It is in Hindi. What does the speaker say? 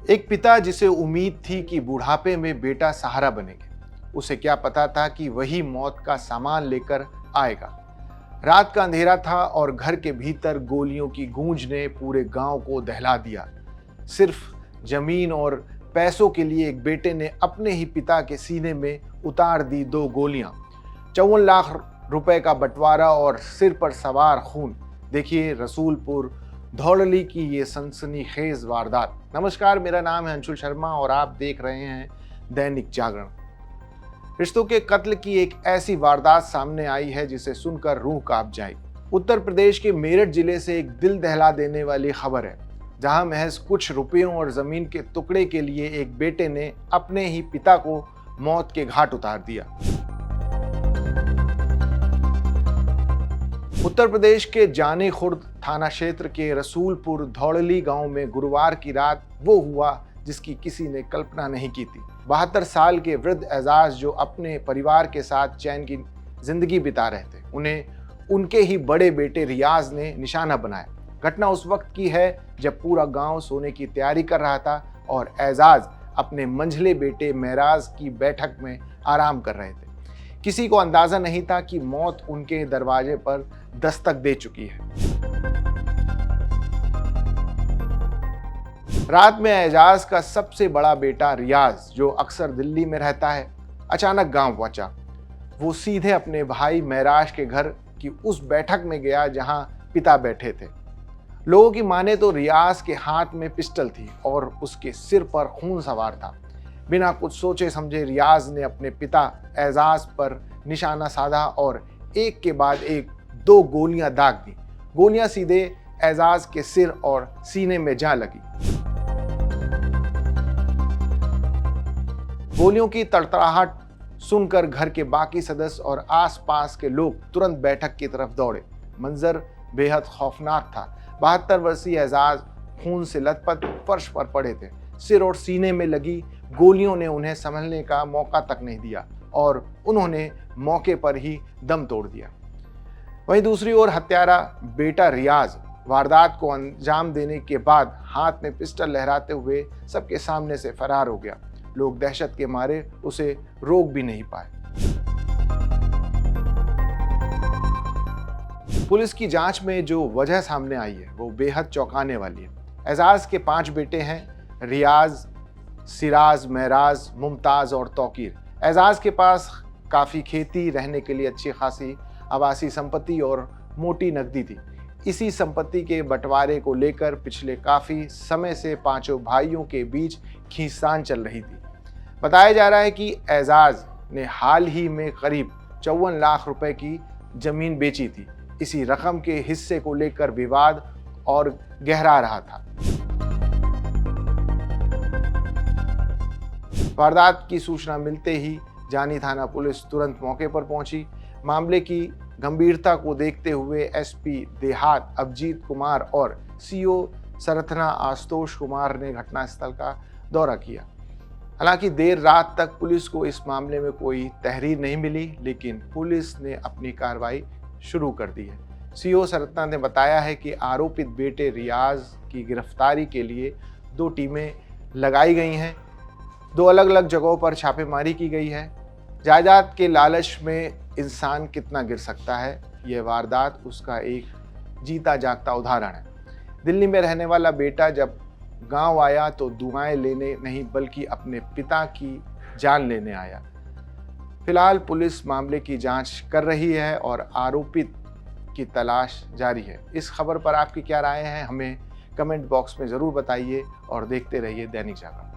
एक पिता जिसे उम्मीद थी कि बुढ़ापे में बेटा सहारा बनेंगे, उसे क्या पता था कि वही मौत का सामान लेकर आएगा। रात का अंधेरा था और घर के भीतर गोलियों की गूंज ने पूरे गांव को दहला दिया। सिर्फ जमीन और पैसों के लिए एक बेटे ने अपने ही पिता के सीने में उतार दी 2 गोलियां। 54 लाख रुपए का बंटवारा और सिर पर सवार खून। देखिए रसूलपुर धौड़ली की ये सनसनीखेज वारदात। नमस्कार, मेरा नाम है अंशुल शर्मा और आप देख रहे हैं दैनिक जागरण। रिश्तों के कत्ल की एक ऐसी वारदात सामने आई है जिसे सुनकर रूह कांप जाएगी। उत्तर प्रदेश के मेरठ जिले से एक दिल दहला देने वाली खबर है, जहां महज कुछ रुपयों और जमीन के टुकड़े के लिए एक बेटे ने अपने ही पिता को मौत के घाट उतार दिया। उत्तर प्रदेश के जानी खुर्द थाना क्षेत्र के रसूलपुर धौड़ली गांव में गुरुवार की रात वो हुआ जिसकी किसी ने कल्पना नहीं की थी। 72 साल के वृद्ध एजाज, जो अपने परिवार के साथ चैन की जिंदगी बिता रहे थे, उन्हें उनके ही बड़े बेटे रियाज ने निशाना बनाया। घटना उस वक्त की है जब पूरा गांव सोने की तैयारी कर रहा था और एजाज अपने मंझले बेटे महराज की बैठक में आराम कर रहे थे। किसी को अंदाजा नहीं था कि मौत उनके दरवाजे पर दस्तक दे चुकी है। रात में एजाज का सबसे बड़ा बेटा रियाज, जो अक्सर दिल्ली में रहता है, अचानक गांव पहुंचा। वो सीधे अपने भाई महराज के घर की उस बैठक में गया जहां पिता बैठे थे। लोगों की माने तो रियाज के हाथ में पिस्टल थी और उसके सिर पर खून सवार था। बिना कुछ सोचे समझे रियाज ने अपने पिता एजाज पर निशाना साधा और एक के बाद एक 2 गोलियां दाग दी। गोलियां सीधे एजाज के सिर और सीने में जा लगी। गोलियों की तड़तड़ाहट सुनकर घर के बाकी सदस्य और आसपास के लोग तुरंत बैठक की तरफ दौड़े। मंजर बेहद खौफनाक था। 72 वर्षीय एजाज खून से लथपथ फर्श पर पड़े थे। सिर और सीने में लगी गोलियों ने उन्हें संभलने का मौका तक नहीं दिया और उन्होंने मौके पर ही दम तोड़ दिया। वहीं दूसरी ओर हत्यारा बेटा रियाज वारदात को अंजाम देने के बाद हाथ में पिस्टल लहराते हुए सबके सामने से फरार हो गया। लोग दहशत के मारे उसे रोक भी नहीं पाए। पुलिस की जांच में जो वजह सामने आई है वो बेहद चौंकाने वाली है। एजाज के 5 बेटे हैं, रियाज, सिराज, महराज, मुमताज और तौकीर। एजाज के पास काफ़ी खेती, रहने के लिए अच्छी खासी आवासीय संपत्ति और मोटी नकदी थी। इसी संपत्ति के बंटवारे को लेकर पिछले काफ़ी समय से 5 भाइयों के बीच खींचतान चल रही थी। बताया जा रहा है कि एजाज ने हाल ही में करीब 54 लाख रुपए की जमीन बेची थी। इसी रकम के हिस्से को लेकर विवाद और गहरा रहा था। वारदात की सूचना मिलते ही जानी थाना पुलिस तुरंत मौके पर पहुंची। मामले की गंभीरता को देखते हुए एसपी देहात अभिजीत कुमार और सीओ सरथना आशुतोष कुमार ने घटनास्थल का दौरा किया। हालांकि देर रात तक पुलिस को इस मामले में कोई तहरीर नहीं मिली, लेकिन पुलिस ने अपनी कार्रवाई शुरू कर दी है। सीओ सरथना ने बताया है कि आरोपित बेटे रियाज की गिरफ्तारी के लिए 2 टीमें लगाई गई हैं। 2 अलग अलग जगहों पर छापेमारी की गई है। जायदाद के लालच में इंसान कितना गिर सकता है, यह वारदात उसका एक जीता जागता उदाहरण है। दिल्ली में रहने वाला बेटा जब गांव आया तो दुआएं लेने नहीं बल्कि अपने पिता की जान लेने आया। फिलहाल पुलिस मामले की जांच कर रही है और आरोपित की तलाश जारी है। इस खबर पर आपकी क्या राय है, हमें कमेंट बॉक्स में ज़रूर बताइए और देखते रहिए दैनिक जागरण।